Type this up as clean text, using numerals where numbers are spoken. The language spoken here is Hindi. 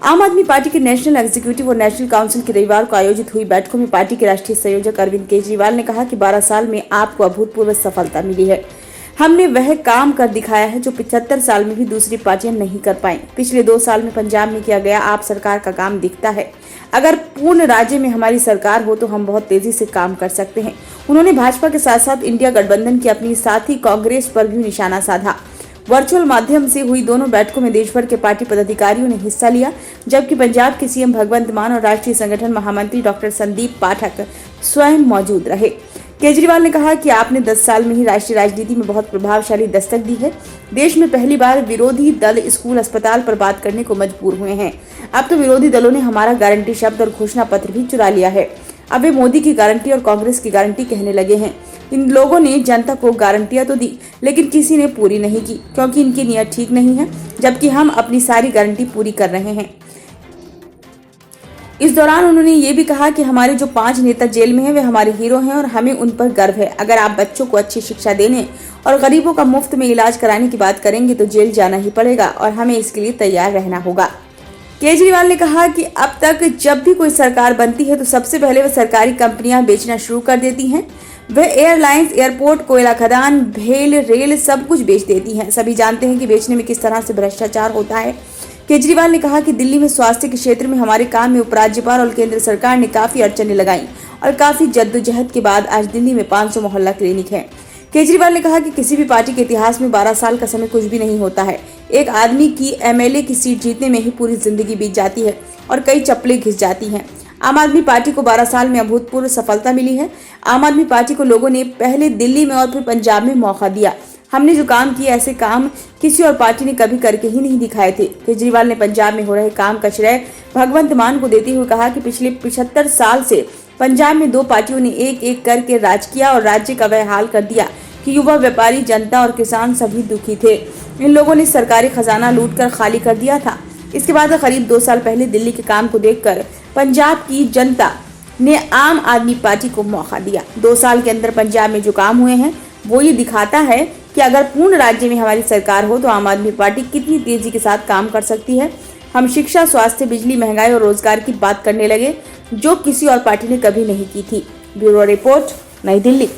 आम आदमी पार्टी के नेशनल एग्जीक्यूटिव और नेशनल काउंसिल की रविवार को आयोजित हुई बैठकों में पार्टी के राष्ट्रीय संयोजक अरविंद केजरीवाल ने कहा कि 12 साल में आपको अभूतपूर्व सफलता मिली है। हमने वह काम कर दिखाया है जो 75 साल में भी दूसरी पार्टियां नहीं कर पाई। पिछले 2 साल में पंजाब में किया गया आप सरकार का काम दिखता है। अगर पूर्ण राज्य में हमारी सरकार हो तो हम बहुत तेजी से काम कर सकते हैं। उन्होंने भाजपा के साथ साथ इंडिया गठबंधन की अपनी साथी कांग्रेस पर भी निशाना साधा। वर्चुअल माध्यम से हुई दोनों बैठकों में देश भर के पार्टी पदाधिकारियों ने हिस्सा लिया, जबकि पंजाब के सीएम भगवंत मान और राष्ट्रीय संगठन महामंत्री डॉक्टर संदीप पाठक स्वयं मौजूद रहे। केजरीवाल ने कहा कि आपने 10 साल में ही राष्ट्रीय राजनीति में बहुत प्रभावशाली दस्तक दी है। देश में पहली बार विरोधी दल स्कूल अस्पताल पर बात करने को मजबूर हुए हैं। अब तो विरोधी दलों ने हमारा गारंटी शब्द और घोषणा पत्र भी चुरा लिया है। अब वे मोदी की गारंटी और कांग्रेस की गारंटी कहने लगे हैं। इन लोगों ने जनता को गारंटियां तो दी, लेकिन किसी ने पूरी नहीं की, क्योंकि इनकी नीयत ठीक नहीं है, जबकि हम अपनी सारी गारंटी पूरी कर रहे हैं। इस दौरान उन्होंने ये भी कहा कि हमारे जो 5 नेता जेल में हैं वे हमारे हीरो हैं और हमें उन पर गर्व है। अगर आप बच्चों को अच्छी शिक्षा देने और गरीबों का मुफ्त में इलाज कराने की बात करेंगे तो जेल जाना ही पड़ेगा और हमें इसके लिए तैयार रहना होगा। केजरीवाल ने कहा कि अब तक जब भी कोई सरकार बनती है तो सबसे पहले वह सरकारी कंपनियां बेचना शुरू कर देती हैं। वह एयरलाइंस, एयरपोर्ट, कोयला खदान, भेल, रेल सब कुछ बेच देती हैं। सभी जानते हैं कि बेचने में किस तरह से भ्रष्टाचार होता है। केजरीवाल ने कहा कि दिल्ली में स्वास्थ्य के क्षेत्र में हमारे काम में उपराज्यपाल और केंद्र सरकार ने काफी अड़चनें लगाई और काफी जद्दोजहद के बाद आज दिल्ली में 500 मोहल्ला क्लिनिक है। केजरीवाल ने कहा कि किसी भी पार्टी के इतिहास में 12 साल का समय कुछ भी नहीं होता है। एक आदमी की एमएलए की सीट जीतने में ही पूरी जिंदगी बीत जाती है और कई चप्पलें घिस जाती हैं। आम आदमी पार्टी को 12 साल में अभूतपूर्व सफलता मिली है। आम आदमी पार्टी को लोगों ने पहले दिल्ली में और फिर पंजाब में मौका दिया। हमने जो काम किए ऐसे काम किसी और पार्टी ने कभी करके ही नहीं दिखाए थे। केजरीवाल ने पंजाब में हो रहे काम का श्रेय भगवंत मान को देते हुए कहा कि पिछले 75 साल से पंजाब में 2 पार्टियों ने एक एक करके राज किया और राज्य का वह हाल कर दिया कि युवा, व्यापारी, जनता और किसान सभी दुखी थे। इन लोगों ने सरकारी खजाना लूट कर खाली कर दिया था। इसके बाद करीब 2 साल पहले दिल्ली के काम को देखकर पंजाब की जनता ने आम आदमी पार्टी को मौका दिया। 2 साल के अंदर पंजाब में जो काम हुए हैं वो ये दिखाता है कि अगर पूर्ण राज्य में हमारी सरकार हो तो आम आदमी पार्टी कितनी तेजी के साथ काम कर सकती है। हम शिक्षा, स्वास्थ्य, बिजली, महंगाई और रोजगार की बात करने लगे, जो किसी और पार्टी ने कभी नहीं की थी। ब्यूरो रिपोर्ट, नई दिल्ली।